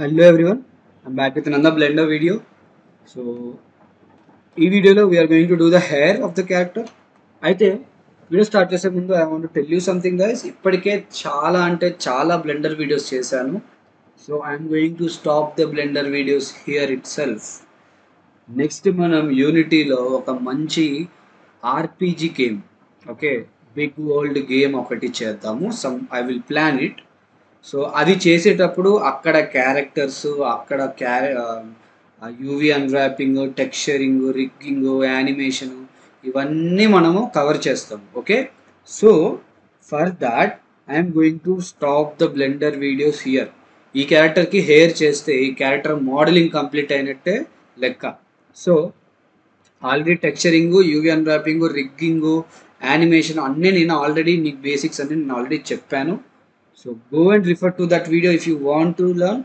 Hello everyone, I'm back with another Blender video. So, ఈ వీడియోలో we are going to do the hair of the character. అయితే video start చేసే ముందు I want tell you something guys. ఇప్పటికే చాలా Blender videos చేశాను. So I'm going to stop the Blender videos here itself. Next మనం యూనిటీలో ఒక మంచి RPG game, okay, big world game ఒకటి చేద్దాము. I will plan it. So అది చేసేటప్పుడు అక్కడ క్యారెక్టర్స్, అక్కడ UV unwrapping, texturing, rigging, animation, ఇవన్నీ మనము కవర్ చేస్తాం. Okay, so for that I'm going to stop the Blender videos here. ఈ క్యారెక్టర్కి హెయిర్ చేస్తే ఈ క్యారెక్టర్ మోడలింగ్ కంప్లీట్ అయినట్టే లెక్క. So already texturing, UV unwrapping, rigging, animation అన్నీ నేను ఆల్రెడీ నీకు బేసిక్స్ అన్ని నేను ఆల్రెడీ చెప్పాను. So go and refer to that video if you want to learn.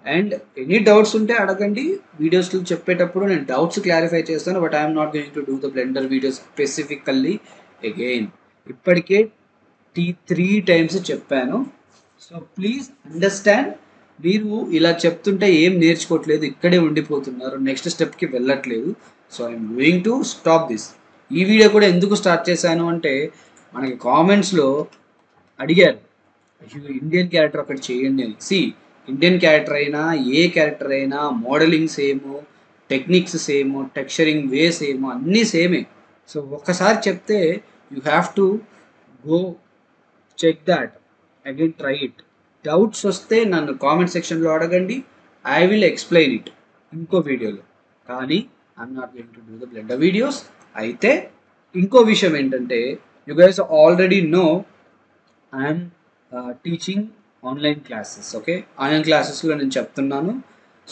And any doubts ఉంటే అడగండి. వీడియోస్లో చెప్పేటప్పుడు నేను డౌట్స్ క్లారిఫై చేస్తాను. But I'm not going to do the Blender videos specifically again. ఇప్పటికే 3 టైమ్స్ చెప్పాను. So please understand. మీరు ఇలా చెప్తుంటే ఏం నేర్చుకోవట్లేదు, ఇక్కడే ఉండిపోతున్నారు, నెక్స్ట్ స్టెప్కి వెళ్ళట్లేదు. So I'm going to stop this. ఈ వీడియో కూడా ఎందుకు స్టార్ట్ చేశాను అంటే, మనకి కామెంట్స్లో అడిగారు ఇండియన్ క్యారెక్టర్ ఒకటి చేయండి అని. ఇండియన్ క్యారెక్టర్ అయినా ఏ క్యారెక్టర్ అయినా modelling same, techniques same, texturing way same, అన్నీ సేమే. సో ఒక్కసారి చెప్తే you have to go check that again, try it. Doubts వస్తే నన్ను కామెంట్ సెక్షన్లో అడగండి. ఐ విల్ ఎక్స్ప్లెయిన్ ఇట్ ఇంకో వీడియోలో. కానీ I'm not going to do the Blender videos. అయితే ఇంకో విషయం ఏంటంటే, you guys already know I'm teaching online classes. Okay, online క్లాసెస్లో నేను చెప్తున్నాను.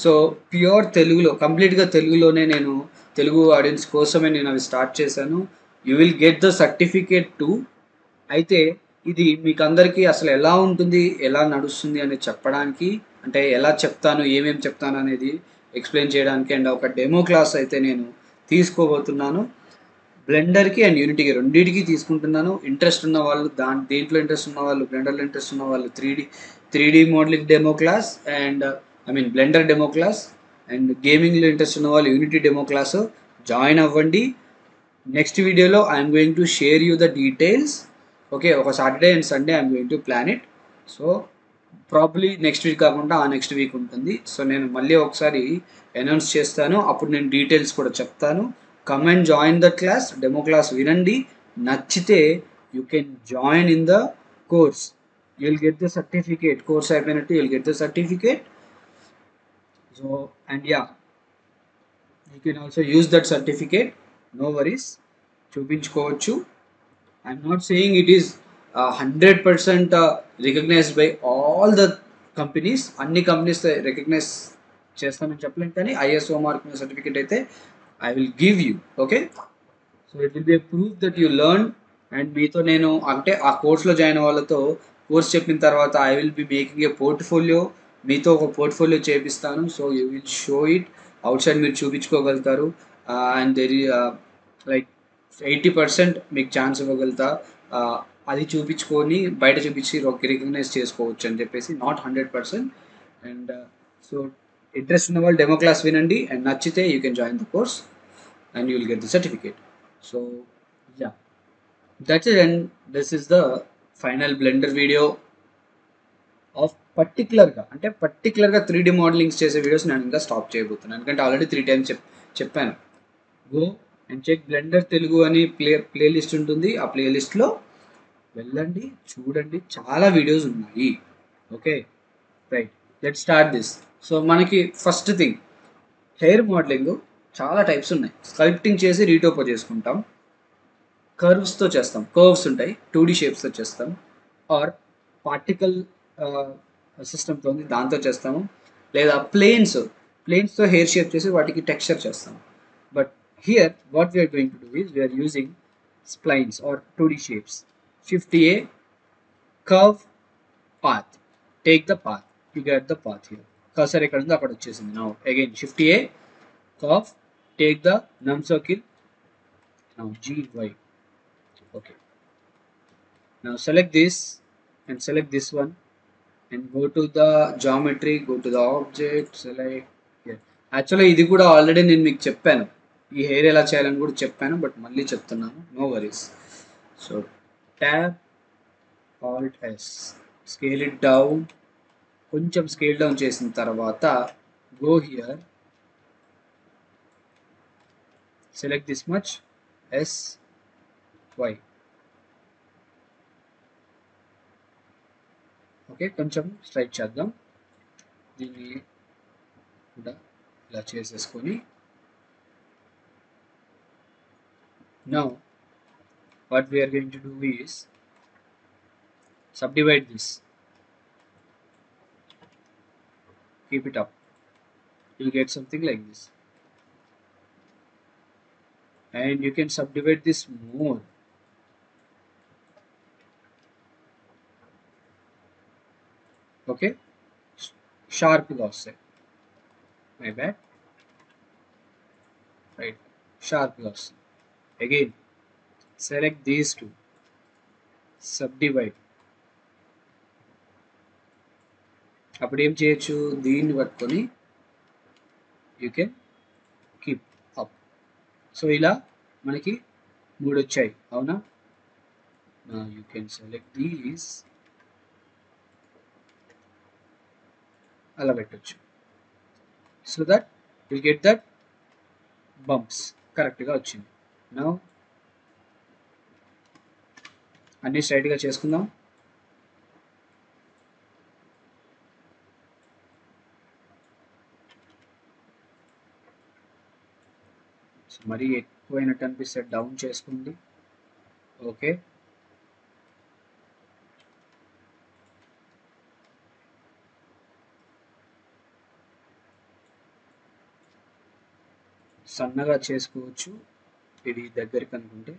సో ప్యూర్ తెలుగులో, కంప్లీట్గా తెలుగులోనే, నేను తెలుగు ఆడియన్స్ కోసమే నేను అవి స్టార్ట్ చేశాను. You will get the certificate to. అయితే ఇది మీకు అందరికీ అసలు ఎలా ఉంటుంది, ఎలా నడుస్తుంది అనేది చెప్పడానికి, అంటే ఎలా చెప్తాను, ఏమేమి చెప్తాను అనేది ఎక్స్ప్లెయిన్ చేయడానికి, అండ్ ఒక డెమో క్లాస్ అయితే నేను తీసుకోబోతున్నాను. బ్లెండర్కి అండ్ యూనిటీకి రెండింటికి తీసుకుంటున్నాను. ఇంట్రెస్ట్ ఉన్న వాళ్ళు, దేంట్లో ఇంట్రెస్ట్ ఉన్న వాళ్ళు, బ్లెండర్లో ఇంట్రెస్ట్ ఉన్న వాళ్ళు, three D modeling demo class, and Blender demo class, and గేమింగ్లో ఇంట్రెస్ట్ ఉన్న వాళ్ళు యూనిటీ డెమో క్లాస్ జాయిన్ అవ్వండి. నెక్స్ట్ వీడియోలో I'm going to share you the details. Okay, ఒక Saturday and Sunday I'm going to plan it. So probably next week కాకుండా ఆ next week ఉంటుంది. So నేను మళ్ళీ ఒకసారి అనౌన్స్ చేస్తాను, అప్పుడు నేను డీటెయిల్స్ కూడా చెప్తాను. Come and join the class, demo class వినండి. నచ్చితే you can join in the course. You will get the certificate. Course అయిపోయినట్టు you will get the certificate. So and yeah, you can also use that certificate. No worries, చూపించుకోవచ్చు. I'm not saying it is 100% recognized by all the companies. అన్ని companies recognize చేస్తానని చెప్పలేను, కానీ ISO mark certificate అయితే I will give you. Okay, so it will be proof that you learn. And మీతో నేను, అంటే ఆ కోర్స్లో జాయిన్ వాళ్ళతో కోర్స్ చెప్పిన తర్వాత I will be making a portfolio. మీతో ఒక పోర్ట్ఫోలియో చేపిస్తాను. So you will show it out side, మీరు చూపించుకోగలుగుతారు. అండ్ దెర్ లైక్ 80% మీకు ఛాన్స్ ఇవ్వగలుగుతా. అది చూపించుకొని బయట చూపించి రికగ్నైజ్ చేసుకోవచ్చు అని చెప్పేసి, నాట్ 100%. అండ్ సో ఇంట్రెస్ట్ ఉన్న వాళ్ళు డెమో క్లాస్ వినండి, అండ్ నచ్చితే you can join the course and you will get the certificate. So yeah, that's it, and this is the final blender video of పర్టికులర్గా 3D modellings చేసే videos నేను ఇంకా stop చేయబోతున్నాను, ఎందుకంటే ఆల్రెడీ 3 టైమ్స్ చెప్పాను. Go and check Blender Telugu అని playlist ఉంటుంది. ఆ ప్లేలిస్ట్లో వెళ్ళండి, చూడండి, చాలా వీడియోస్ ఉన్నాయి. Okay right, let start this. So మనకి ఫస్ట్ థింగ్, హెయిర్ మోడలింగ్ చాలా టైప్స్ ఉన్నాయి. స్కల్ప్టింగ్ చేసి రీటోపో చేసుకుంటాం, కర్వ్స్తో చేస్తాం, కర్వ్స్ ఉంటాయి, 2D షేప్స్తో చేస్తాం, ఆర్ పార్టికల్ సిస్టమ్తో ఉంది దాంతో చేస్తాము, లేదా ప్లేన్స్తో హెయిర్ షేప్ చేసి వాటికి టెక్స్చర్ చేస్తాం. But here what we are going to do is we are using splines or 2D shapes. Shift A, curve, path, take the path, you get the path here. Cursor ఎక్కడ ఉందో అక్కడ వచ్చేసింది. Now again Shift A, curve, take the num circle, now GY. Okay, now select this and select this one and go to the geometry, go to the object, select here. Actually ఇది కూడా already నేను మీకు చెప్పాను, ఈ hair ఎలా చేయాలని కూడా చెప్పాను, బట్ మళ్ళీ చెప్తున్నాను, no worries. So tap Alt S, scale it down, కొంచెం స్కేల్ డౌన్ చేసిన తర్వాత go here, select this much, S Y. Okay, కొంచెం స్ట్రైట్ చేద్దాం, దీన్ని కూడా ఇలా చేసేసుకొని now what we are going to do is subdivide this, keep it up, you'll get something like this, and you can subdivide this more. Okay, sharp గా వస్తాయి, my bad, right, sharp గా వస్తాయి. Again select these two, subdivide. అప్పుడు ఏం చేయొచ్చు, దీన్ని పట్టుకొని you can keep up. So ఇలా మనకి 3 వచ్చాయి, అవునా. యూ కెన్ సెలెక్ట్ దీస్, అలా పెట్టచ్చు, so that will get that bumps కరెక్ట్గా వచ్చింది. నౌ అన్నీ స్ట్రైట్గా చేసుకుందాం. సో మరీ ఎక్కువైనట్టు అనిపిస్తే డౌన్ చేసుకోండి. ఓకే, సన్నగా చేసుకోవచ్చు ఇది దగ్గరికి అనుకుంటే.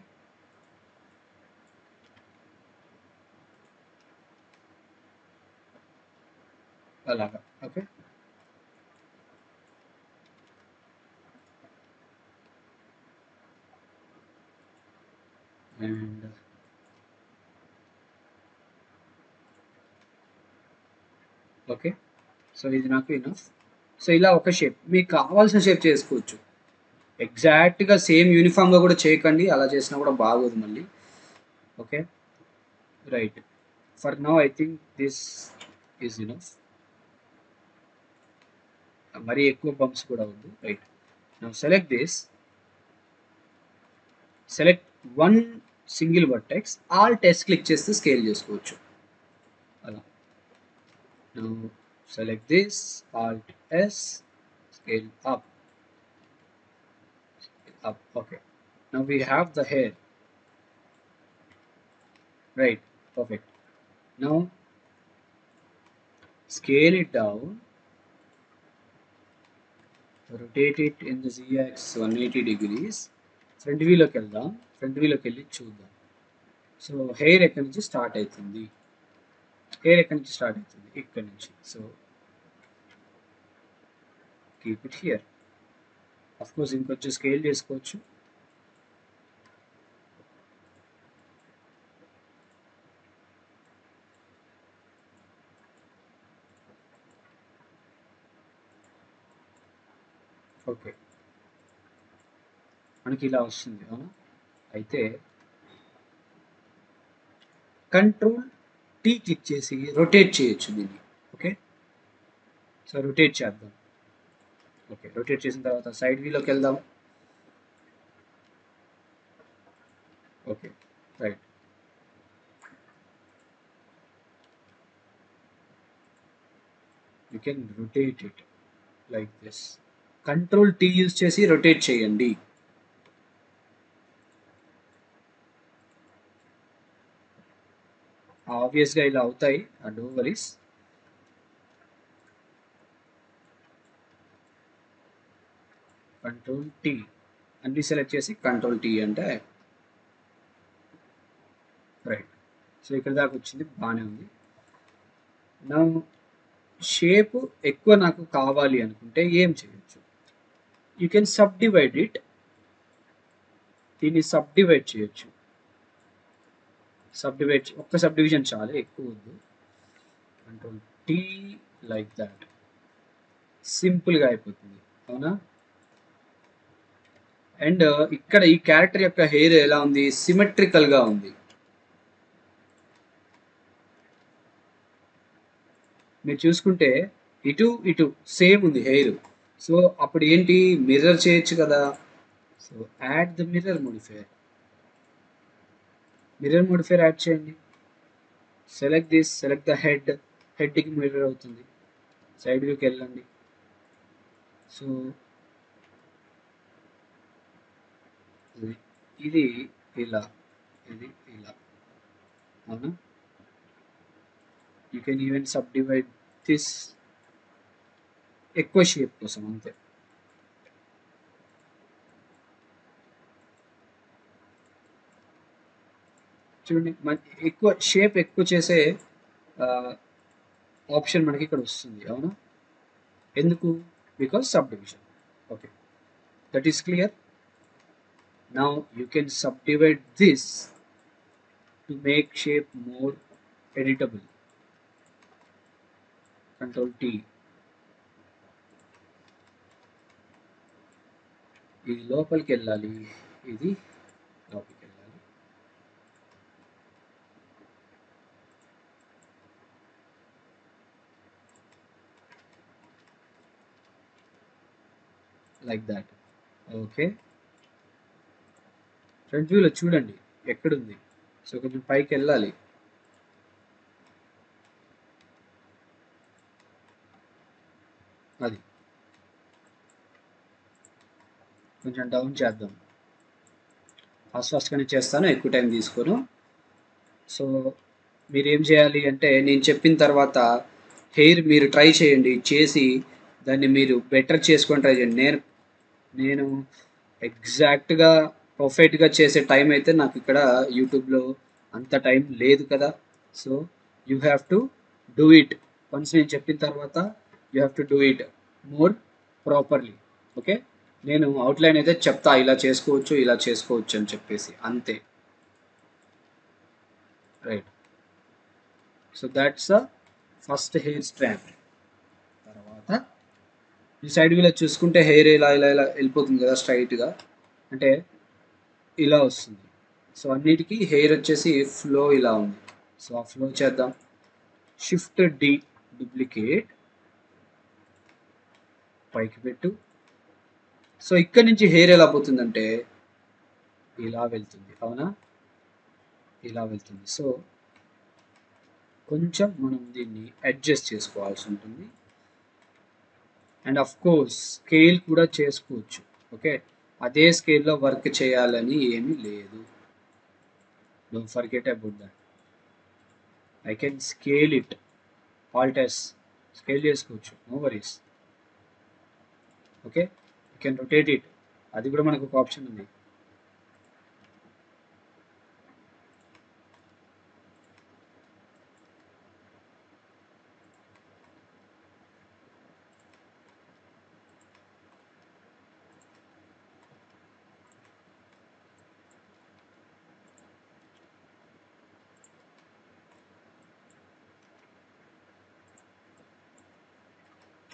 అలాగా, ఓకే. అండ్ ఓకే, సో ఇది నాకు ఇనఫ్. సో ఇలా ఒక షేప్, మీకు కావాల్సిన షేప్ చేసుకోవచ్చు. ఎగ్జాక్ట్గా సేమ్ యూనిఫామ్గా కూడా చేయకండి, అలా చేసినా కూడా బాగోదు మళ్ళీ. Okay, right, for now I think this is enough, మరీ ఎక్కువ బంప్స్ కూడా ఉంది. Right, now select this, select one single vertex, Alt S click చేస్తే స్కేల్ చేసుకోవచ్చు అలా. Now select this, Alt S, scale up, up. Okay, now we have the hair, right, perfect. Now scale it down, rotate it in the z-axis 180 degrees, front view లోకి వెళ్దాం, front వ్యూలోకి వెళ్ళి చూద్దాం. So hair ఎక్కడి నుంచి start అవుతుంది, hair ఎక్కడి నుంచి start అవుతుంది, ఇక్కడి నుంచి. So keep it here, of course ఇంకొంచెం స్కేల్ చేసుకోవచ్చు. ఓకే, మనకి ఇలా వస్తుంది, అవునా. అయితే కంట్రోల్ టీ క్లిక్ చేసి రొటేట్ చేయొచ్చు దీన్ని. ఓకే, సో రొటేట్ చేద్దాం. ఓకే, రొటేట్ చేసిన తర్వాత సైడ్ వ్యూలోకి వెళ్దాం. Okay, right, you can rotate it like this. Control tea use చేసి రొటేట్ చేయండి. ఆబ్వియస్గా ఇలా అవుతాయి, నో వరీస్. కంట్రోల్ టీ అన్ని సెలెక్ట్ చేసి కంట్రోల్ టీ అంటే రైట్. సో ఇక్కడ దాకా వచ్చింది, బాగానే ఉంది. నా షేప్ ఎక్కువ నాకు కావాలి అనుకుంటే ఏం చేయొచ్చు, you can sub divide it, దీన్ని సబ్ డివైడ్ చేయొచ్చు. సబ్ డివైడ్, ఒక్క సబ్ డివిజన్ చాలు, ఎక్కువ వద్దు. Control tea like that. సింపుల్గా అయిపోతుంది, అవునా? అండ్ ఇక్కడ ఈ క్యారెక్టర్ యొక్క హెయిర్ ఎలా ఉంది, సిమెట్రికల్గా ఉంది. మీరు చూసుకుంటే ఇటు ఇటు సేమ్ ఉంది హెయిర్. సో అప్పుడు ఏంటి, మిర్రర్ చేయొచ్చు కదా. So add the mirror modifier. Mirror modifier add చేయండి. Select this, select the head. హెడ్కి మిర్రర్ అవుతుంది. సైడ్ వ్యూకి వెళ్ళండి. సో ఇది ఇలా, ఇది ఇలా, అవునా? You can even subdivide this, ఎక్కువ షేప్ కోసం అంతే. చూడండి, ఎక్కువ షేప్ ఎక్కువ చేసే ఆప్షన్ మనకి ఇక్కడ వస్తుంది, అవునా? ఎందుకు? Because sub division. Okay, that is clear. Now you can subdivide this to make shape more editable. Control T. ఇది లోపలికి వెళ్ళాలి, ఇది లోపలికి వెళ్ళాలి. Like that. ఓకే, ఫ్రంట్ వ్యూలో చూడండి ఎక్కడుంది. సో కొంచెం పైకి వెళ్ళాలి. అది కొంచెం డౌన్ చేద్దాం. ఫాస్ట్గానే చేస్తాను, ఎక్కువ టైం తీసుకోను. సో మీరు ఏం చేయాలి అంటే, నేను చెప్పిన తర్వాత హెయిర్ మీరు ట్రై చేయండి, చేసి దాన్ని మీరు బెటర్ చేసుకొని ట్రై చేయండి. నేను ఎగ్జాక్ట్గా పర్ఫెక్ట్గా చేసే టైం అయితే నాకు ఇక్కడ యూట్యూబ్లో అంత టైం లేదు కదా. So you have to do it. Once నేను చెప్పిన తర్వాత you have to do it more properly. Okay, నేను అవుట్లైన్ అయితే చెప్తా, ఇలా చేసుకోవచ్చు, ఇలా చేసుకోవచ్చు అని చెప్పేసి, అంతే. Right. So that's the first hair strand. తర్వాత ఈ సైడ్ వీలో చూసుకుంటే హెయిర్ ఇలా ఇలా ఇలా వెళ్ళిపోతుంది కదా స్ట్రైట్గా, అంటే ఇలా వస్తుంది. సో అన్నిటికీ హెయిర్ వచ్చేసి ఫ్లో ఇలా ఉంది. సో ఆ ఫ్లో చేద్దాం. షిఫ్ట్ డి, డూప్లికేట్, పైకి పెట్టు. సో ఇక్కడ నుంచి హెయిర్ ఎలా పోతుందంటే ఇలా వెళ్తుంది, అవునా? ఇలా వెళ్తుంది. సో కొంచెం మనం దీన్ని అడ్జస్ట్ చేసుకోవాల్సి ఉంటుంది. అండ్ అఫ్ కోర్స్ స్కేల్ కూడా చేసుకోవచ్చు. ఓకే, అదే స్కేల్లో వర్క్ చేయాలని ఏమీ లేదు. Don't forget about that. I can scale it. Alt S, scale చేసుకోవచ్చు, no worries. Okay, you can rotate it, అది కూడా మనకు ఒక ఆప్షన్ ఉంది.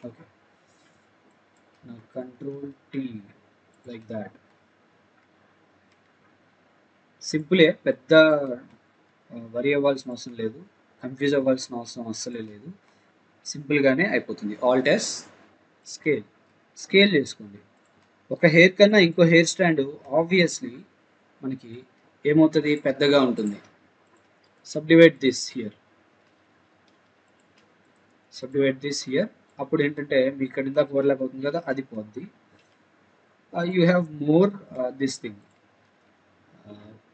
Okay, now control T like that. సింపులే, పెద్ద వరి అవ్వాల్సిన అవసరం లేదు, కన్ఫ్యూజ్ అవ్వాల్సిన అవసరం అస్సలే లేదు. సింపుల్గానే అయిపోతుంది. ఆల్ట్ ఎస్, స్కేల్, స్కేల్ చేసుకోండి. ఒక హెయిర్ కన్నా ఇంకో హెయిర్ స్టాండ్ ఆబ్వియస్లీ మనకి ఏమవుతుంది, పెద్దగా ఉంటుంది. Subdivide this here, subdivide this here. అప్పుడు ఏంటంటే మీ ఇక్కడ ఇందాక ఓవర్లాప్ అవుతుంది కదా, అది పోద్ది. You have more this thing,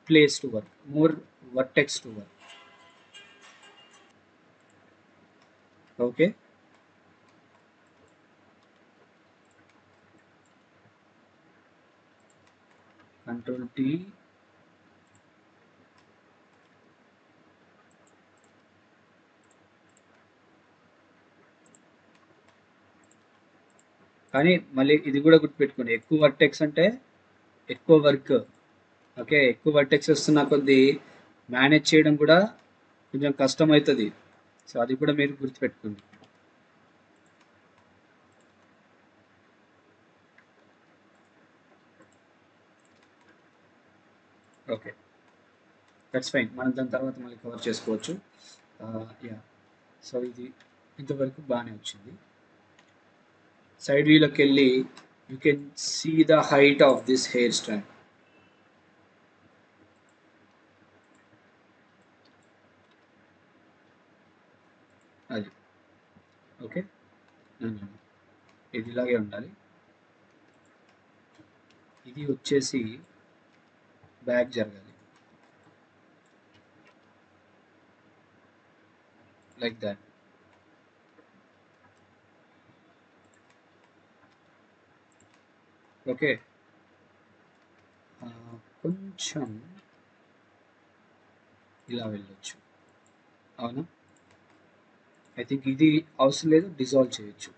place to work, more vertex to work. Okay, control T. కానీ మళ్ళీ ఇది కూడా గుర్తుపెట్టుకోండి, ఎక్కువ వర్టెక్స్ అంటే ఎక్కువ వర్క్. ఓకే, ఎక్కువ వర్టెక్స్ వస్తున్న కొద్దీ మేనేజ్ చేయడం కూడా కొంచెం కష్టం అవుతుంది. సో అది కూడా మీరు గుర్తుపెట్టుకోండి. Okay, that's fine. మనం దాని తర్వాత మళ్ళీ కవర్ చేసుకోవచ్చు. యా, సో ఇది ఇంతవరకు బాగానే వచ్చింది. సైడ్ వ్యూలోకి వెళ్ళి you can see the height of this hair strand. అది ఓకే. ఇది ఇలాగే ఉండాలి. ఇది వచ్చేసి బ్యాక్ జరగాలి, లైక్ దాట్. ఓకే, కొంచెం ఇలా వెళ్ళొచ్చు. అవునా? ఐ థింక్ ఇది అవసరం లేదు, డిజాల్వ్ చేయొచ్చు.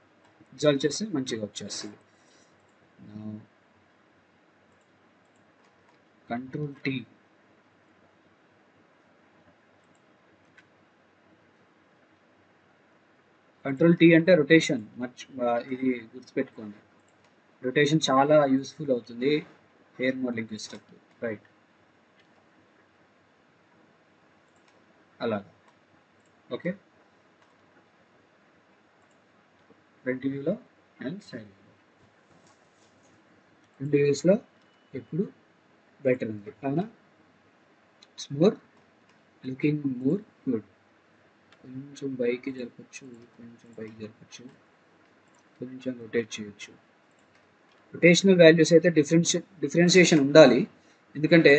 డిజాల్వ్ చేస్తే మంచిగా వచ్చేస్తుంది. Control tea. కంట్రోల్ టీ అంటే రొటేషన్. ఇది గుర్తుపెట్టుకోండి, రొటేషన్ చాలా యూస్ఫుల్ అవుతుంది హెయిర్ మోడలింగ్ చేసేటప్పుడు. రైట్, అలాగా. ఓకే, ఫ్రంట్ వ్యూలో అండ్ సైడ్ వ్యూలో, రెండు వ్యూస్లో ఎప్పుడు బెటర్ ఉంది. అవునా? It's more looking more good. కొంచెం పైకి జరపచ్చు, కొంచెం పైకి జరపచ్చు, కొంచెం రొటేట్ చేయొచ్చు. రొటేషనల్ వాల్యూస్ అయితే డిఫరెన్షియేషన్ ఉండాలి, ఎందుకంటే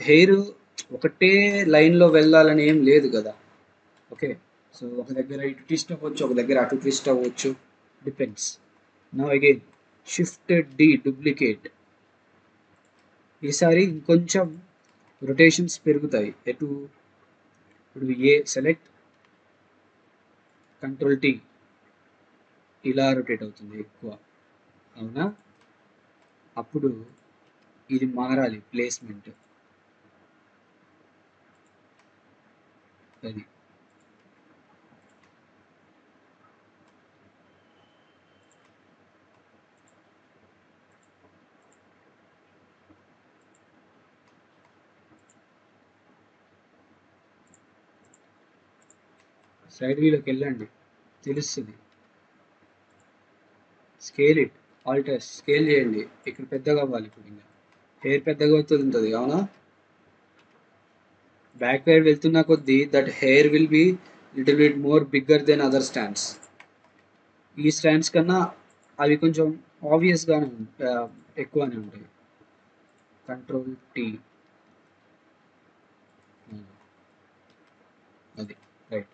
హెయిర్ ఒకటే లైన్లో వెళ్ళాలని ఏం లేదు కదా. ఓకే, సో ఒక దగ్గర ఇటు ట్విస్ట్ అవ్వచ్చు, ఒక దగ్గర అటు ట్విస్ట్ అవ్వచ్చు, depends. Now again shift D, duplicate. ఈసారి ఇంకొంచెం రొటేషన్స్ పెరుగుతాయి. ఎటు? ఇప్పుడు ఏ సెలెక్ట్, కంట్రోల్ టీ, ఇలా రొటేట్ అవుతుంది ఎక్కువ. అవునా? అప్పుడు ఇది మారాలి ప్లేస్మెంట్. అది సైడ్ వ్యూలోకి వెళ్ళండి, తెలుస్తుంది. స్కేల్ ఇట్, ఆల్టర్, స్కేల్ చేయండి. ఇక్కడ పెద్దగా అవ్వాలి. ఇప్పుడు ఇంకా హెయిర్ పెద్దగా అవుతుంది. అవునా? బ్యాక్ వైడ్ వెళ్తున్న కొద్దీ that hair will be little bit more bigger than other stands. ఈ స్టాండ్స్ కన్నా అవి కొంచెం ఆబ్వియస్గానే ఎక్కువనే ఉంటాయి. కంట్రోల్ టీ, అది రైట్.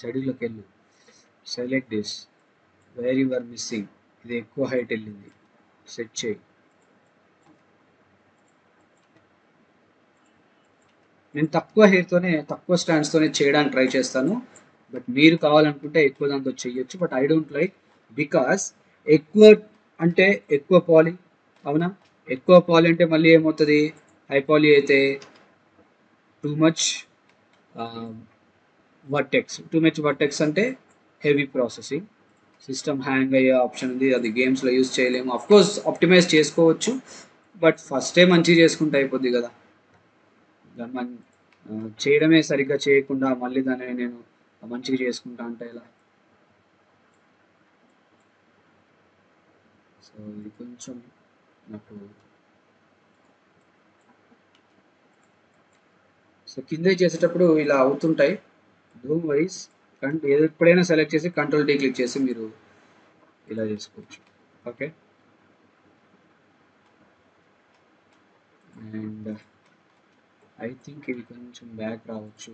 సైడ్లోకి వెళ్ళు, select this where you are missing. ఇది ఎక్కువ హైట్ వెళ్ళింది, సెట్ చేయి. నేను తక్కువ హెయిర్తోనే, తక్కువ స్టాండ్స్తోనే చేయడానికి ట్రై చేస్తాను. బట్ మీరు కావాలనుకుంటే ఎక్కువ దాంతో చేయొచ్చు. But I don't like, because ఎక్కువ అంటే ఎక్కువ పాలి. అవునా? ఎక్కువ పాలి అంటే మళ్ళీ ఏమవుతుంది? హై పాలి అయితే too much vertex. Too much vertex అంటే హెవీ ప్రాసెసింగ్, సిస్టమ్ హ్యాంగ్ అయ్యే ఆప్షన్ ఉంది. అది గేమ్స్లో యూజ్ చేయలేము. అఫ్ కోర్స్ ఆప్టిమైజ్ చేసుకోవచ్చు, బట్ ఫస్టే మంచిగా చేసుకుంటే అయిపోద్ది కదా. దాన్ని చేయడమే సరిగ్గా చేయకుండా మళ్ళీ దాన్ని నేను మంచిగా చేసుకుంటా అంటే ఎలా? సో ఇది కొంచెం నాకు, సో కింద చేసేటప్పుడు ఇలా అవుతుంటాయి. Don't worries. ఎప్పుడైనా సెలెక్ట్ చేసి కంట్రోల్ టీ క్లిక్ చేసి మీరు ఇలా చేసుకోవచ్చు. ఓకే, అండ్ ఐ థింక్ ఇది కొంచెం బ్యాక్ రావచ్చు,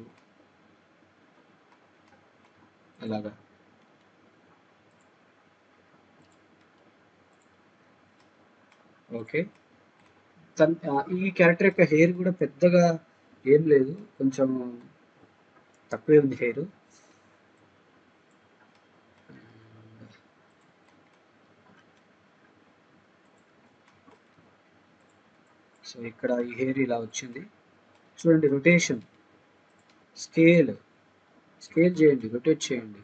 అలాగా. ఓకే, ఈ క్యారెక్టర్ యొక్క హెయిర్ కూడా పెద్దగా ఏం లేదు, కొంచెం తక్కువే ఉంది హెయిర్. సో ఇక్కడ ఈ హెయిర్ ఇలా వచ్చింది చూడండి. రొటేషన్, స్కేల్, స్కేల్ చేయండి, రొటేట్ చేయండి.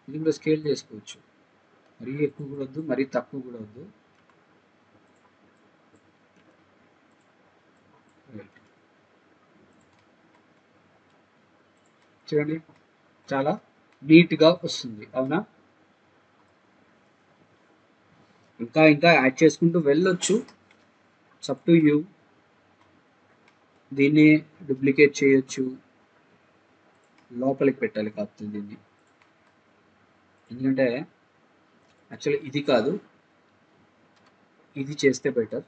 ఇది కూడా స్కేల్ చేసుకోవచ్చు. మరీ ఎక్కువ కూడా వద్దు, మరీ తక్కువ కూడా వద్దు. రైట్, చూడండి చాలా నీట్గా వస్తుంది, అవునా? ఇంకా ఇంకా యాడ్ చేసుకుంటూ వెళ్ళొచ్చు. Up to you. దీన్ని డూప్లికేట్ చేయొచ్చు, లోపలికి పెట్టాలి కాకపోతే దీన్ని, ఎందుకంటే యాక్చువల్లీ ఇది కాదు, ఇది చేస్తే బెటర్.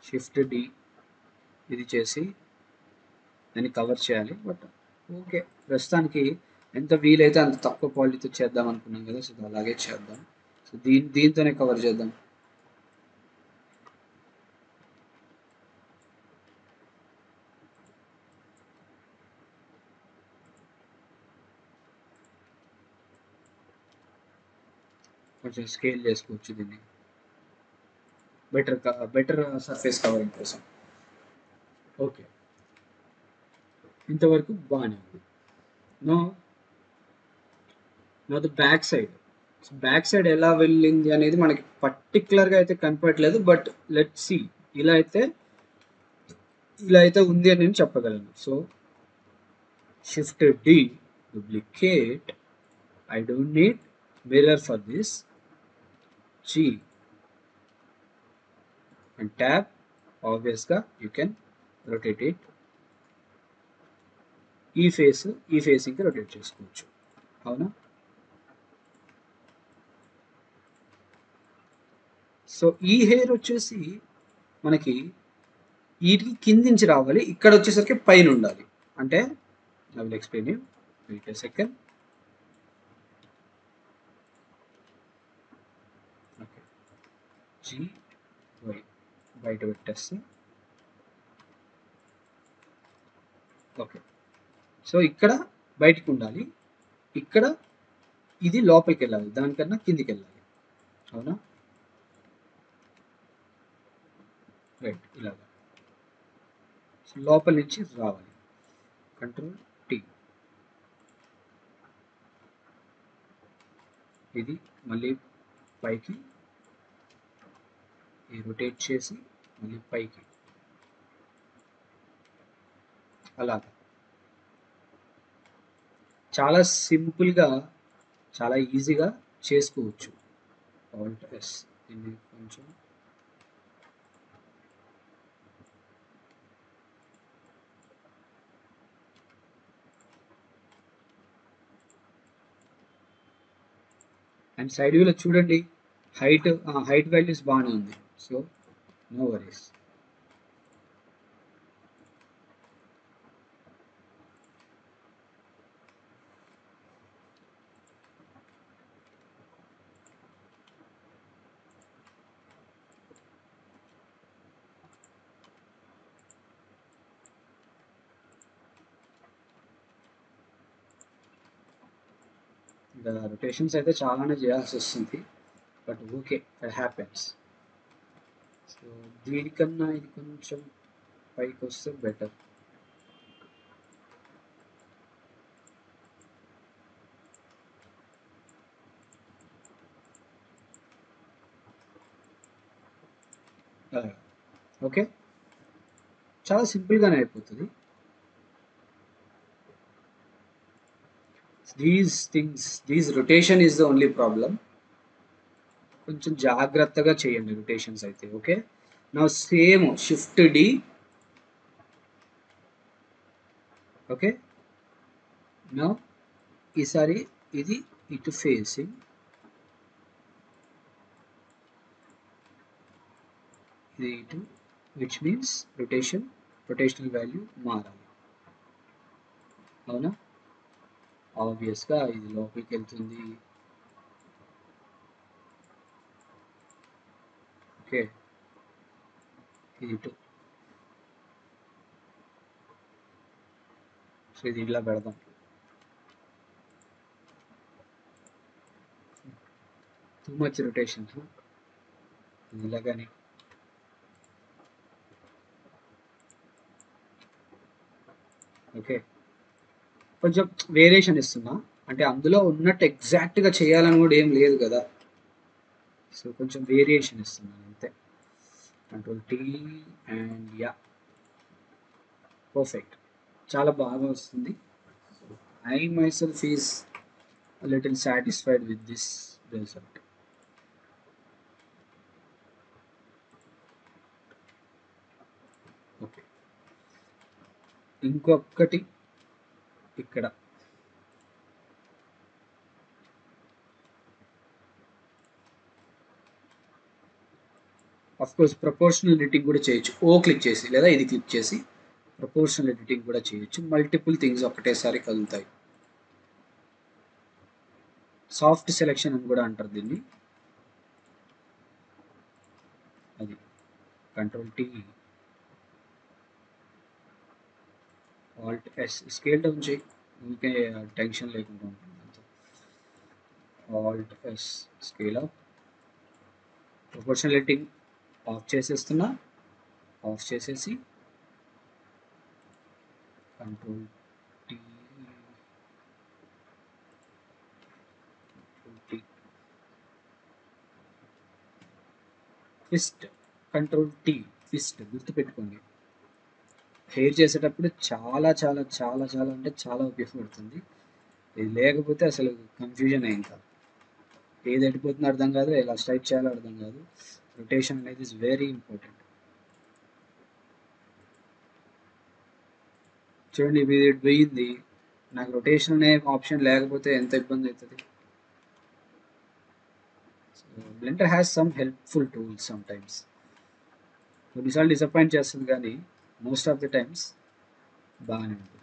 షిఫ్ట్ డి ఇది చేసి దాన్ని కవర్ చేయాలి. బట్ ఓకే, ప్రస్తుతానికి ఎంత వీలైతే అంత తక్కువ క్వాలిటీతో చేద్దాం అనుకున్నాం కదా, సో అలాగే చేద్దాం. సో దీంతోనే కవర్ చేద్దాం. కొంచెం స్కేల్ చేసుకోవచ్చు దీన్ని, బెటర్ సర్ఫేస్ కవరింగ్ కోసం. ఓకే, ఇంతవరకు బాగానే ఉంది. No no the back side. Back side ఎలా వెళ్ళింది అనేది మనకి పర్టికులర్గా అయితే కనపడట్లేదు, బట్ లెట్ సి. ఇలా అయితే ఉంది అని నేను చెప్పగలను. So shift D, duplicate. I don't need mirror for this. G and tab. Obviously you can rotate it. ఈ ఫేసింగ్కి రొటేట్ చేసుకోవచ్చు, అవునా? సో ఈ హెయిర్ వచ్చేసి మనకి వీటికి కింది నుంచి రావాలి, ఇక్కడ వచ్చేసరికి పైన ఉండాలి. అంటే I will explain you. Wait a second. Okay, G Y బయట పెట్టేస్తే ఓకే. సో ఇక్కడ బయటికి ఉండాలి, ఇక్కడ ఇది లోపలికి వెళ్ళాలి, దానికన్నా కిందికి వెళ్ళాలి, అవునా? రైట్, ఇలాగా లోపల నుంచి రావాలి. కంట్రోల్ టీ, ఇది మళ్ళీ పైకి రొటేట్ చేసి మళ్ళీ పైకి, అలాగా చాలా సింపుల్గా చాలా ఈజీగా చేసుకోవచ్చు. ఆల్ట్ ఎస్, దీన్ని కొంచెం అండ్ సైడ్ వ్యూలో చూడండి, హైట్ వాల్యూస్ బాగానే ఉంది. So no worries. ఇంకా రొటేషన్స్ అయితే చాలానే చేయాల్సి వస్తుంది, but okay, it happens. So దీనికన్నా ఇది కొంచెం పైకి వస్తే బెటర్. ఓకే, చాలా సింపుల్గానే అయిపోతుంది. These rotation is the only problem. కొంచెం జాగ్రత్తగా చేయండి రొటేషన్స్ అయితే. ఓకే, నా సేమ్ షిఫ్ట్ డి. ఓకే, నా ఈసారి ఇది ఇటు ఫేసింగ్, ఇది ఇటు, విచ్ మీన్స్ రొటేషనల్ వాల్యూ మారాలి, అవునా? ఆబ్వియస్గా ఇది లోపలికి వెళ్తుంది. ఓకే, ఇది ఇటు. సో ఇది ఇలా పెడదాం. టూ మచ్ రొటేషన్, ఇలాగానే. ఓకే, కొంచెం వేరియేషన్ ఇస్తున్నా, అంటే అందులో ఉన్నట్టు ఎగ్జాక్ట్గా చేయాలని కూడా ఏం లేదు కదా, సో కొంచెం వేరియేషన్ ఇస్తున్నాను అంతే. Control tea and yeah, perfect, చాలా బాగా వస్తుంది. I myself is a little satisfied with this result. Okay, ఇంకొకటి ఇక్కడ అఫ్ కోర్స్ ప్రపోర్షనల్ ఎడిటింగ్ కూడా చేయొచ్చు, ఓ క్లిక్ చేసి లేదా ఇది క్లిక్ చేసి ప్రపోర్షనల్ ఎడిటింగ్ కూడా చేయొచ్చు. మల్టిపుల్ థింగ్స్ ఒకటేసారి కదులుతాయి. సాఫ్ట్ సెలెక్షన్ అని కూడా అంటారు దీన్ని. అది control T alt S, scale down చేయి, ఇంకే టెన్షన్ లేకుండా ఉంటుంది. Alt S, scale up, proportional editing off చేసేస్తున్నా, ఆఫ్ చేసేసి control T, twist, control T twist, గుర్తుపెట్టుకోండి. హెయిర్ చేసేటప్పుడు చాలా చాలా చాలా చాలా అంటే చాలా ఉపయోగపడుతుంది. ఇది లేకపోతే అసలు కన్ఫ్యూజన్ ఇంకా ఏది ఎడిపోతుందో అర్థం కాదు, ఎలా స్ట్రైట్ చేయాలో అర్థం కాదు. రొటేషన్ అనేది ఇస్ వెరీ ఇంపార్టెంట్. చూడండి ఇది పోయింది, నాకు రొటేషన్ అనే ఆప్షన్ లేకపోతే ఎంత ఇబ్బంది అవుతుంది. Blender has some helpful tools sometimes. కొన్నిసార్లు డిసప్పాయింట్ చేస్తుంది కానీ మోస్ట్ ఆఫ్ ద టైమ్స్ బాగానే ఉంటుంది.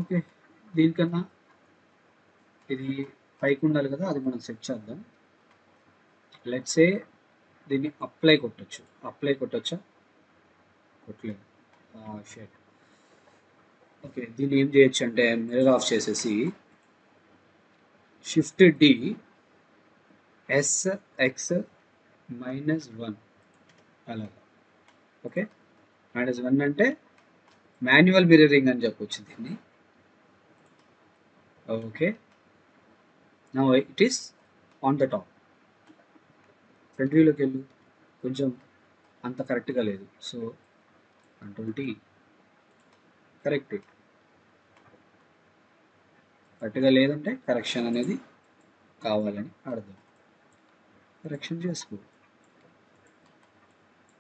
ఓకే, దీనికన్నా ఇది పైకి ఉండాలి కదా, అది మనం సెట్ చేద్దాం. లెట్స్ సే దీన్ని అప్లై కొట్టచ్చు, అప్లై కొట్టచ్చా, కొట్టలేదు, షేట్. ఓకే, దీన్ని ఏం చేయొచ్చు అంటే మిర్రర్ ఆఫ్ చేసేసి షిఫ్ట్ డి ఎస్ ఎక్స్ -1 అలాగా. ఓకే, -1 అంటే మాన్యువల్ మిర్రరింగ్ అని చెప్పొచ్చు దీన్ని. Okay, now it is on the top. Front వ్యూలోకి వెళ్ళు, కొంచెం అంత కరెక్ట్గా లేదు, so control T, correct it. కరెక్ట్గా లేదంటే కరెక్షన్ అనేది కావాలని అర్థం, కరెక్షన్ చేసుకో.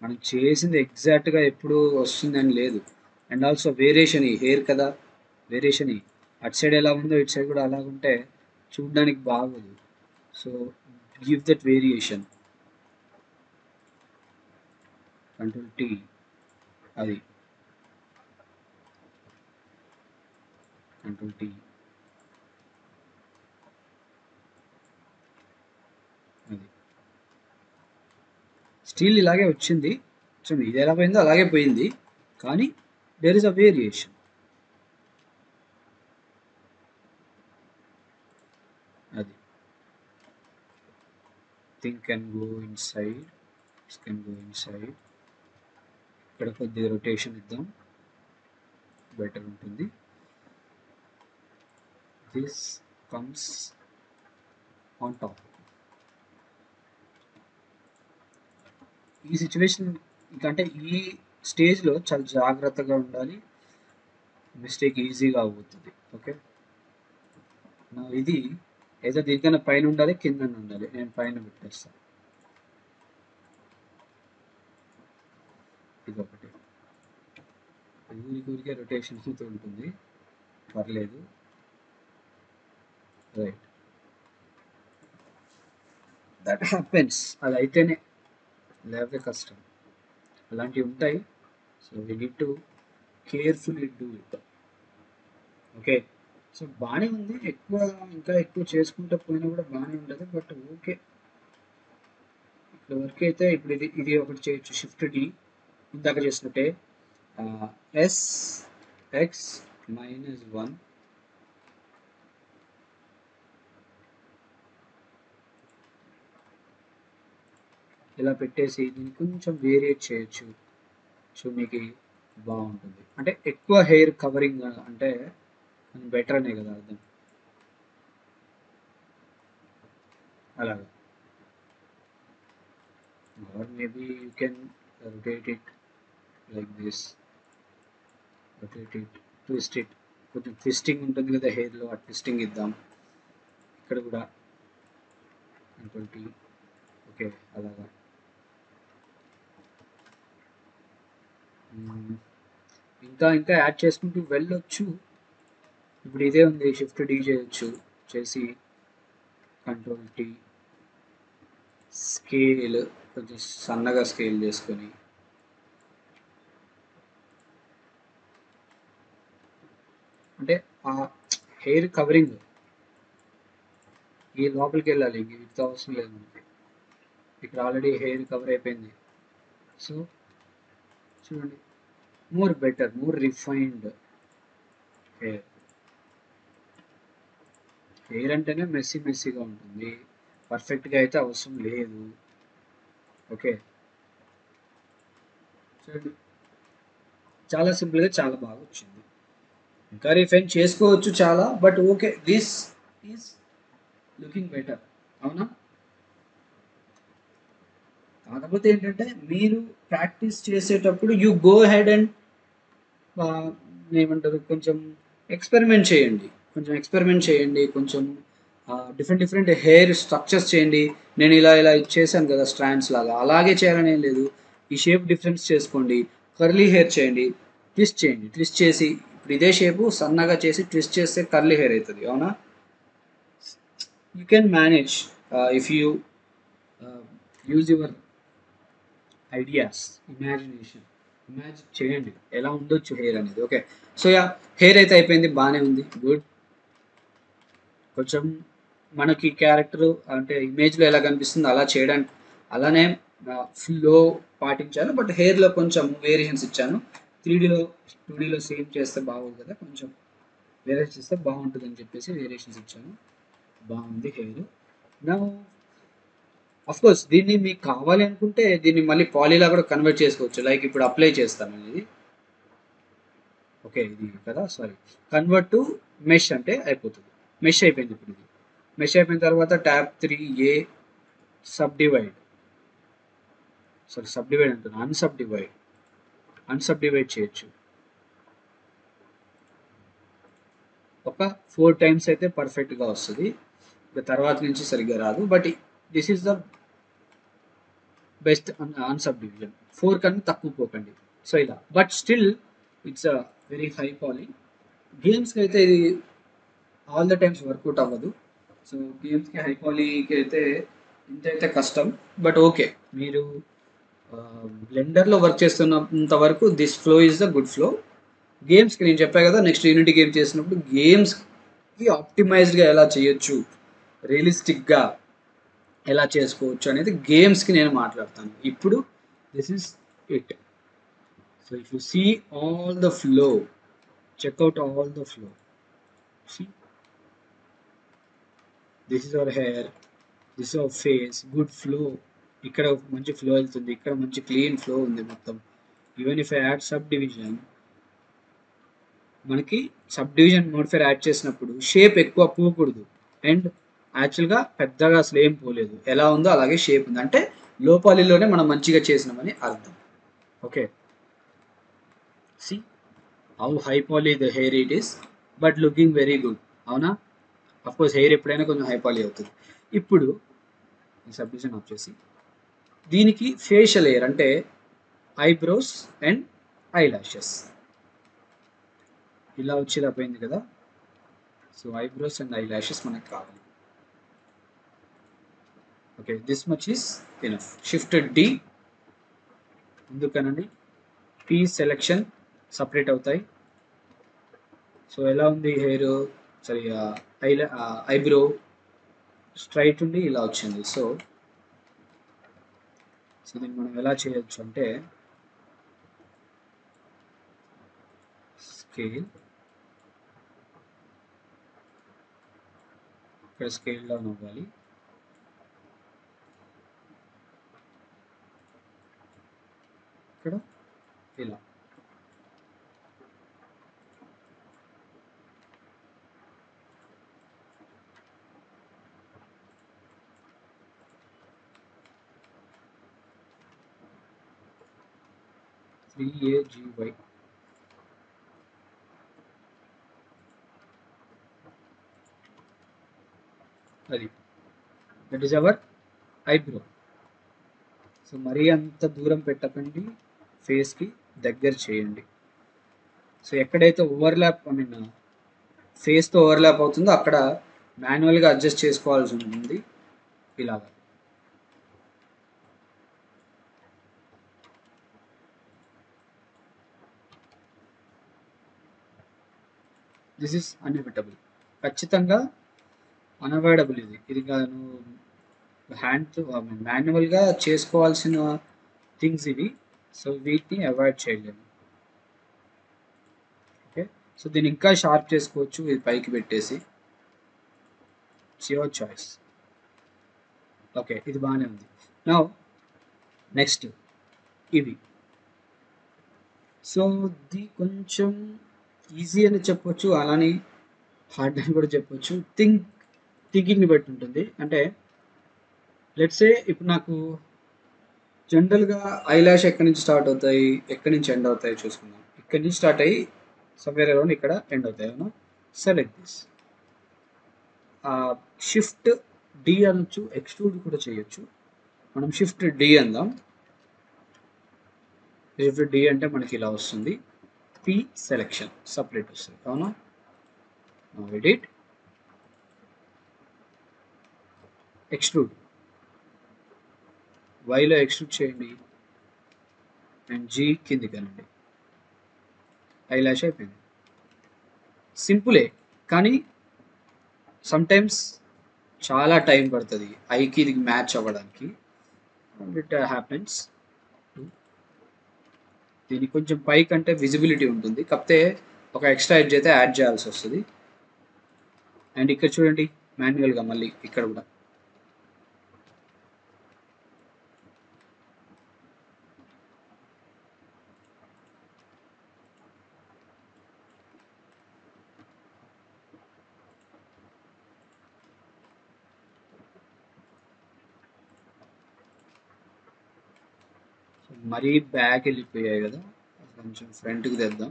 మనం చేసింది ఎగ్జాక్ట్గా ఎప్పుడు వస్తుందని లేదు. అండ్ ఆల్సో వేరియేషన్, ఈ హెయిర్ కదా వేరియేషన్, అటు సైడ్ ఎలా ఉందో ఇటు సైడ్ కూడా అలాగుంటే చూడడానికి బాగోదు. So give that variation. Control T, అది కంట్రోల్ టీ, అది స్టీల్ ఇలాగే వచ్చింది. చూడండి ఇది ఎలా పోయిందో అలాగే పోయింది, కానీ దేర్ ఇస్ అ వేరియేషన్. అది thing can go in side, can go in side. ఇక్కడ కొద్దిగా రొటేషన్ ఇద్దాం, బెటర్ ఉంటుంది. This comes on top. ఈ సిచ్యువేషన్ అంటే ఈ స్టేజ్లో చాలా జాగ్రత్తగా ఉండాలి, మిస్టేక్ ఈజీగా అవుతుంది. ఓకే, నా ఇది ఏదో దీనికన్నా పైన ఉండాలి కింద ఉండాలి, నేను పైన పెట్టేస్తాను. ఇది ఒకటి ఊరికే రొటేషన్ అవుతూ ఉంటుంది, పర్లేదు. రైట్, దట్ హ్యాపెన్స్, అది అయితేనే, లేకపోతే కష్టం. అలాంటివి ఉంటాయి. So we need to carefully do it. Okay, so బాగానే ఉంది, ఎక్కువ ఇంకా ఎక్కువ చేసుకుంటూ పోయినా కూడా బాగానే ఉంటుంది. బట్ ఓకే, ఇక్కడ వరకు అయితే ఇప్పుడు ఇది ఒకటి చేయొచ్చు, షిఫ్ట్ డి ఇందాక చేసినట్టే. ఎస్ ఎక్స్ -1 ఇలా పెట్టేసి దీన్ని కొంచెం వేరియేట్ చేయొచ్చు. సో మీకు బాగుంటుంది, అంటే ఎక్కువ హెయిర్ కవరింగ్ అంటే బెటర్ అనే కదా అర్థం. అలాగా, or maybe you can rotate it like this, rotate it, twist it. కొంచెం ట్విస్టింగ్ ఉంటుంది కదా హెయిర్లో, ఆ ట్విస్టింగ్ ఇద్దాం ఇక్కడ కూడా 20. ఓకే అలాగా. ఇంకా ఇంకా యాడ్ చేసుకుంటూ వెళ్ళొచ్చు. ఇప్పుడు ఇదే ఉంది, షిఫ్ట్ డి చేయొచ్చు, చేసి కంట్రోల్ టీ, స్కేల్ కొంచెం సన్నగా స్కేల్ చేసుకొని అంటే ఆ హెయిర్ కవరింగ్ ఈ లోపలికి వెళ్ళాలి, ఇంత అవసరం లేదు మనకి. ఇక్కడ ఆల్రెడీ హెయిర్ కవర్ అయిపోయింది. సో చూడండి, more better, more refined hair. Hair అంటేనే మెస్సీగా ఉంటుంది, పర్ఫెక్ట్గా అయితే అవసరం లేదు. ఓకే చూడండి, చాలా సింపుల్గా చాలా బాగా వచ్చింది. ఇంకా రిఫైన్ చేసుకోవచ్చు చాలా, but okay, this is looking better, అవునా? కాకపోతే ఏంటంటే మీరు ప్రాక్టీస్ చేసేటప్పుడు యూ గో హెడ్ అండ్ ఏమంటారు, కొంచెం ఎక్స్పెరిమెంట్ చేయండి, కొంచెం డిఫరెంట్ హెయిర్ స్ట్రక్చర్స్ చేయండి. నేను ఇలా చేశాను కదా స్ట్రాండ్స్ లాగా, అలాగే చేయాలని ఏం లేదు. ఈ షేప్ డిఫరెన్స్ చేసుకోండి, కర్లీ హెయిర్ చేయండి, ట్విస్ట్ చేసి ఇప్పుడు ఇదే షేపు సన్నగా చేసి ట్విస్ట్ చేస్తే కర్లీ హెయిర్ అవుతుంది, అవునా? You can manage if you use your ideas, imagine చేయండి ఎలా ఉండొచ్చు హెయిర్ అనేది. ఓకే, సో యా, హెయిర్ అయితే అయిపోయింది, బాగానే ఉంది, గుడ్. కొంచెం మనకి క్యారెక్టర్ అంటే ఇమేజ్లో ఎలా కనిపిస్తుందో అలా చేయడానికి, అలానే ఫ్లో పాటించాను, బట్ హెయిర్లో కొంచెం వేరియేషన్స్ ఇచ్చాను. 3Dలో 2Dలో సేమ్ చేస్తే బాగోదు కదా, కొంచెం వేరియేషన్స్ ఇస్తే బాగుంటుంది అని చెప్పేసి వేరియేషన్స్ ఇచ్చాను. బాగుంది హెయిర్. నా కోర్స్ దీన్ని మీకు కావాలి అనుకుంటే దీన్ని మళ్ళీ పాలీలా కూడా కన్వర్ట్ చేసుకోవచ్చు, లైక్ ఇప్పుడు అప్లై చేస్తాను ఇది. ఓకే ఇది కదా, సారీ, కన్వర్ట్ టు మెష్ అంటే అయిపోతుంది. మెష్ అయిపోయింది. ఇప్పుడు ఇది మెష్ అయిపోయిన తర్వాత tab 3A subdivide, sorry subdivide అంటున్నా, అన్సబ్డివైడ్ చేయొచ్చు. ఒక 4 times అయితే పర్ఫెక్ట్గా వస్తుంది, ఇక తర్వాత నుంచి సరిగ్గా రాదు. But this is the best unsubdivision. 4 కన్నా తక్కువ పోకండి. సో ఇలా, but still it's a very high poly. గేమ్స్కి అయితే ఇది ఆల్ ద టైమ్స్ వర్కౌట్ అవ్వదు. సో గేమ్స్కి హై పాలీకి అయితే ఇంతైతే కష్టం, బట్ ఓకే, మీరు బ్లెండర్లో వర్క్ చేస్తున్నంత వరకు this flow is the good flow. గేమ్స్కి నేను చెప్పాను కదా, నెక్స్ట్ యూనిటీ గేమ్ చేసినప్పుడు గేమ్స్కి ఆప్టిమైజ్డ్గా ఎలా చేయొచ్చు, రియలిస్టిక్గా ఎలా చేసుకోవచ్చు అనేది గేమ్స్కి నేను మాట్లాడతాను. ఇప్పుడు this is it. So if you see all the flow, check out all the flow, see this is our hair, this is our face, good flow. ఇక్కడ మంచి ఫ్లో వెళ్తుంది, ఇక్కడ మంచి క్లీన్ ఫ్లో ఉంది మొత్తం. Even if I add sub division, మనకి sub division modifier add చేసినప్పుడు shape ఎక్కువ పోకూడదు, అండ్ యాక్చువల్గా పెద్దగా అసలు ఏం పోలేదు, ఎలా ఉందో అలాగే షేప్ ఉంది, అంటే లోపాలిలోనే మనం మంచిగా చేసినామని అర్థం. Okay, see how high poly the hair it is, but looking very good, అవునా? అఫ్కోర్స్ హెయిర్ ఎప్పుడైనా కొంచెం హై పాలీ అవుతుంది. ఇప్పుడు ఈ సబ్ డివిజన్ ఆఫ్ చేసి దీనికి ఫేషియల్ హెయిర్ అంటే ఐబ్రోస్ అండ్ ఐ లాషెస్ ఇలా వచ్చేలా పోయింది కదా. So eyebrows and eyelashes మనకు కావాలి. Okay, this much is enough. Shifted D, ఎందుకనండి పీ సెలెక్షన్ సపరేట్ అవుతాయి. సో ఎలా ఉంది హెయిర్, సరే ఐబ్రో స్ట్రైట్ ఉండి ఇలా వచ్చింది. సో సో దీన్ని మనం ఎలా చేయొచ్చు అంటే స్కేల్, ఇక్కడ స్కేల్ డౌన్ అవ్వాలి, ఇక్కడ ఇలా. AGY అది, that is our eyebrow. So మరీ అంత దూరం పెట్టకండి, ఫేస్కి దగ్గర చేయండి. సో ఎక్కడైతే ఓవర్లాప్ ఫేస్తో ఓవర్లాప్ అవుతుందో అక్కడ మాన్యువల్గా అడ్జస్ట్ చేసుకోవాల్సి ఉంటుంది ఇలాగా. దిస్ ఈస్ అన్ఎవిటబుల్, ఖచ్చితంగా అన్అవాయిడబుల్. ఇది నువ్వు హ్యాండ్తో మాన్యువల్గా చేసుకోవాల్సిన థింగ్స్ ఇవి. సో వీటిని అవాయిడ్ చేయలేము. ఓకే, సో దీన్ని ఇంకా షార్ప్ చేసుకోవచ్చు, ఇది పైకి పెట్టేసి. It's your choice. ఓకే, ఇది బాగానే ఉంది. నౌ నెక్స్ట్ ఇవి. సో ఇది కొంచెం ఈజీ అని చెప్పొచ్చు, అలానే హార్డ్ అని కూడా చెప్పొచ్చు. థింకింగ్ని బట్టి ఉంటుంది. అంటే లెట్స్ సే ఇప్పుడు నాకు జనరల్గా ఐలాష్ ఎక్కడి నుంచి స్టార్ట్ అవుతాయి, ఎక్కడి నుంచి ఎండ్ అవుతాయి చూసుకుందాం. ఇక్కడి నుంచి స్టార్ట్ అయ్యి సమ్వేర్ అరౌండ్ ఇక్కడ ఎండ్ అవుతాయి అవునా. సెలెక్ట్ దిస్, షిఫ్ట్ డి అనొచ్చు, ఎక్స్ట్రూడ్ కూడా చేయొచ్చు. మనం షిఫ్ట్ డి అందాం. షిఫ్ట్ డి అంటే మనకి ఇలా వస్తుంది, పి సెలెక్షన్ సపరేట్ వస్తుంది అవునా. ఎడిట్, ఎక్స్ట్రూడ్, వైలో ఎక్స్ట్రూడ్ చేయండి అండ్ జీ కిందికి అనండి. ఐలాష్ అయిపోయింది. సింపులే, కానీ సమ్టైమ్స్ చాలా టైం పడుతుంది ఐకి ఇది మ్యాచ్ అవ్వడానికి. It happens. దీనికి కొంచెం పైకి అంటే విజిబిలిటీ ఉంటుంది, కాకపోతే ఒక ఎక్స్ట్రా ఎడ్జ్ అయితే యాడ్ చేయాల్సి వస్తుంది. అండ్ ఇక్కడ చూడండి మాన్యువల్గా మళ్ళీ ఇక్కడ కూడా మరీ బ్యాక్ వెళ్ళిపోయాయి కదా, కొంచెం ఫ్రంట్కి తెద్దాం.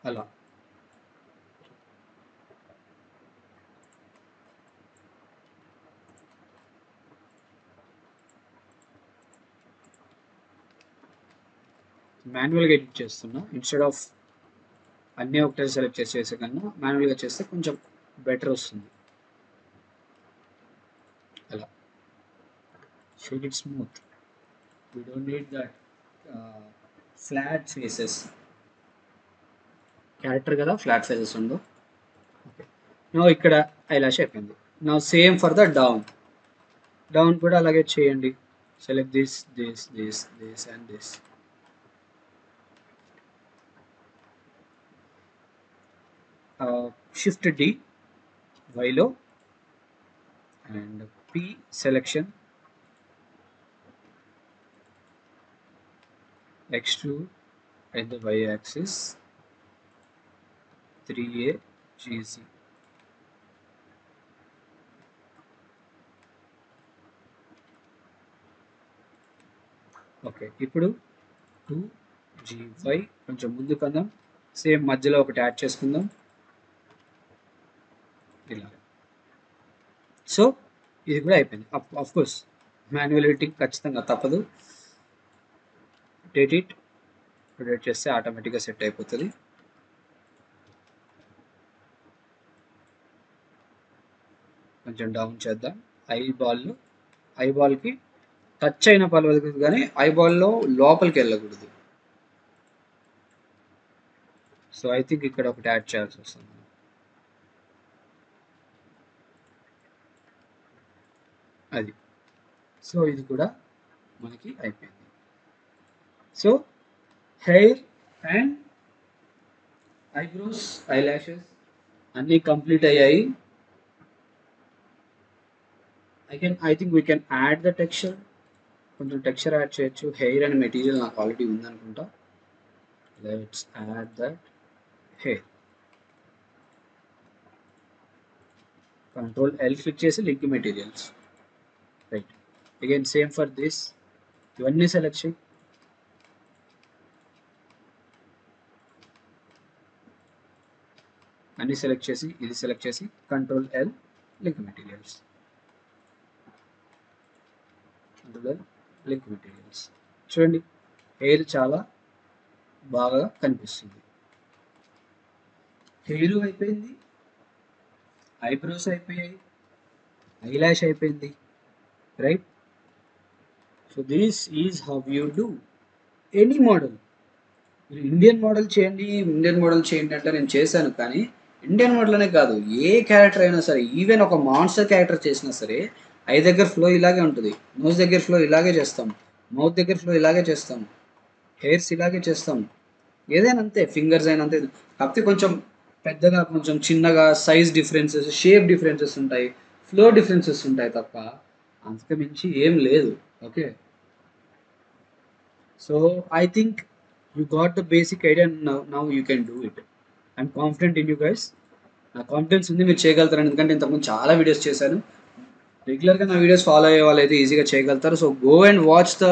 అలా మాన్యువల్గా ఎడిట్ చేస్తున్నా, ఇన్స్టెడ్ ఆఫ్ అన్నీ ఒకటే సెలెక్ట్ చేసే కన్నా మాన్యువల్గా చేస్తే కొంచెం బెటర్ వస్తుంది. అలా Sheikh it smooth. We don't need that flat faces. Character కదా ఫ్లాట్ ఫేసెస్ ఉండు. ఓకే, నా ఇక్కడ ఐలాష్ అయిపోయింది. నా సేమ్ ఫర్ ద డౌన్ కూడా అలాగే చేయండి. Select this and this. Shift D వైలో and P selection, extrude at the y-axis 3A GZ. ఓకే, ఇప్పుడు 2GY కొంచెం ముందు కందాం, సేమ్ మధ్యలో ఒకటి యాడ్ చేసుకుందాం ఇలా. సో ఇది కూడా అయిపోయింది. ఆఫ్ కోర్స్ మాన్యువల్ ఎడిటింగ్ ఖచ్చితంగా తప్పదు. ఎడిట్ చేస్తే ఆటోమేటిక్గా సెట్ అయిపోతుంది. కొంచెం డౌన్ చేద్దాం. ఐబాల్కి టచ్ అయిన పర్వాలేదు కానీ ఐబాల్లో లోపలికి వెళ్ళకూడదు. సో ఐ థింక్ ఇక్కడ ఒకటి యాడ్ చేయాల్సి వస్తుంది. అది సో ఇది కూడా మనకి అయిపోయింది. So hair and eyebrows, eyelashes అన్నీ కంప్లీట్ అయ్యాయి. I think we can add the texture. కొంచెం టెక్స్చర్ యాడ్ చేయొచ్చు. హెయిర్ అండ్ మెటీరియల్ నాకు ఆల్రెడీ ఉందనుకుంటా. Let's add that hair. Control L click చేసి link materials. Right, again same for this. ఇవన్నీ select చేయి. అన్ని సెలెక్ట్ చేసి ఇది సెలెక్ట్ చేసి control L link materials. Link materials చూడండి, హెయిర్ చాలా బాగా కనిపిస్తుంది. హెయిర్ అయిపోయింది, ఐబ్రోస్ అయిపోయాయి, ఐలాష్ అయిపోయింది. Right, so this is how you do any model. మీరు ఇండియన్ మోడల్ చేయండి, ఇండియన్ మోడల్ చేయండి అంటే నేను చేశాను, కానీ ఇండియన్ మోడల్ అనే కాదు, ఏ క్యారెక్టర్ అయినా సరే, ఈవెన్ ఒక మాన్స్టర్ క్యారెక్టర్ చేసినా సరే ఐ దగ్గర ఫ్లో ఇలాగే ఉంటుంది, నోస్ దగ్గర ఫ్లో ఇలాగే చేస్తాం, మౌత్ దగ్గర ఫ్లో ఇలాగే చేస్తాం, హెయిర్స్ ఇలాగే చేస్తాం, ఏదైనా అంతే, ఫింగర్స్ అయినా అంతే. కాకపోతే కొంచెం పెద్దగా, కొంచెం చిన్నగా, సైజ్ డిఫరెన్సెస్, షేప్ డిఫరెన్సెస్ ఉంటాయి, ఫ్లో డిఫరెన్సెస్ ఉంటాయి తప్ప అంతకు మించి ఏం లేదు. Okay, so I think you got the basic idea. Now you can do it. I'm confident in you guys. నా కాన్ఫిడెన్స్ ఉంది మీరు చేయగలుగుతారని, ఎందుకంటే ఇంతకుముందు చాలా వీడియోస్ చేశాను. రెగ్యులర్గా నా వీడియోస్ ఫాలో అయ్యే వాళ్ళు అయితే ఈజీగా చేయగలుగుతారు. So go and watch the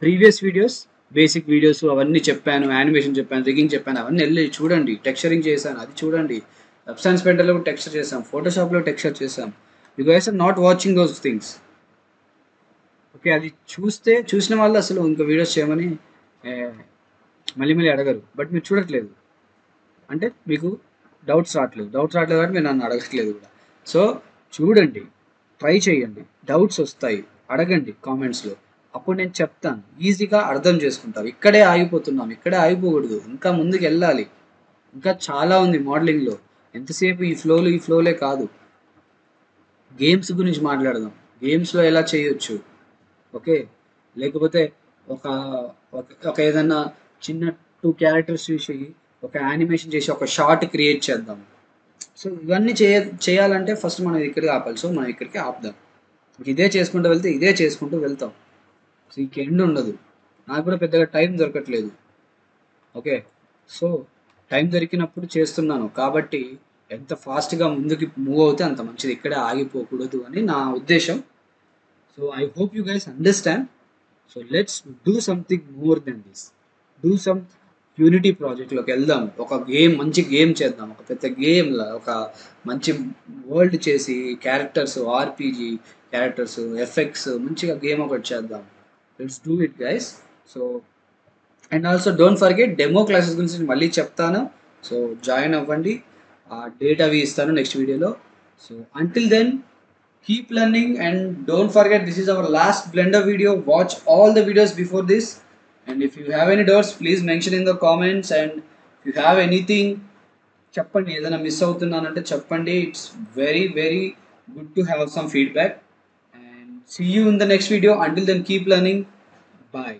previous videos. Basic videos అవన్నీ చెప్పాను, యానిమేషన్ చెప్పాను, రిగింగ్ చెప్పాను, అవన్నీ వెళ్ళి చూడండి. టెక్స్చరింగ్ చేశాను, అది చూడండి. సబ్స్టాన్స్ పెయింటర్లో కూడా టెక్స్చర్ చేసాం, ఫోటోషాప్లో టెక్స్చర్ చేసాం. You guys are not watching those things. Okay, అది చూసిన వాళ్ళు అసలు ఇంకా వీడియోస్ చేయమని మళ్ళీ మళ్ళీ అడగరు. బట్ మీరు చూడట్లేదు అంటే మీకు డౌట్స్ రావట్లేదు కాబట్టి మీరు నన్ను అడగట్లేదు కూడా. సో చూడండి, ట్రై చేయండి, డౌట్స్ వస్తాయి, అడగండి కామెంట్స్లో, అప్పుడు నేను చెప్తాను, ఈజీగా అర్థం చేసుకుంటారు. ఇక్కడే ఆగిపోతున్నాం, ఇక్కడే ఆగిపోకూడదు, ఇంకా ముందుకు వెళ్ళాలి. ఇంకా చాలా ఉంది మోడలింగ్లో. ఎంతసేపు ఈ ఫ్లోలే కాదు, గేమ్స్ గురించి మాట్లాడదాం, గేమ్స్లో ఎలా చేయొచ్చు. ఓకే, లేకపోతే ఒక ఒక ఏదన్నా చిన్న 2 క్యారెక్టర్స్ చూసి ఒక యానిమేషన్ చేసి ఒక షార్ట్ క్రియేట్ చేద్దాం. సో ఇవన్నీ చేయాలంటే ఫస్ట్ మనం ఇక్కడికి ఆపాలి. సో మనం ఇక్కడికి ఆపుదాం. ఇదే చేసుకుంటూ వెళ్తాం. సో ఇంక ఎండ్ ఉండదు. నాకు కూడా పెద్దగా టైం దొరకట్లేదు. ఓకే, సో టైం దొరికినప్పుడు చేస్తున్నాను కాబట్టి ఎంత ఫాస్ట్గా ముందుకి మూవ్ అవుతే అంత మంచిది, ఇక్కడే ఆగిపోకూడదు అని నా ఉద్దేశం. So I hope you guys understand. So let's do something more than this. Do some Unity ప్రాజెక్ట్లోకి వెళ్దాం. ఒక మంచి గేమ్ చేద్దాం, ఒక పెద్ద గేమ్లా, ఒక మంచి వరల్డ్ చేసి క్యారెక్టర్స్, ఆర్పీజీ క్యారెక్టర్స్, ఎఫెక్ట్స్, మంచిగా గేమ్ ఒకటి చేద్దాం. Let's do it guys. So and also don't forget demo classes గురించి మళ్ళీ చెప్తాను. సో జాయిన్ అవ్వండి. ఆ డేట్ అవి ఇస్తాను నెక్స్ట్ వీడియోలో. So until then keep learning and don't forget this is our last Blender video. Watch all the videos before this, and if you have any doubts please mention in the comments, and if you have anything చెప్పండి, ఏదైనా miss అవుతున్నానంటే చెప్పండి. It's very very good to have some feedback, and see you in the next video. Until then keep learning. Bye.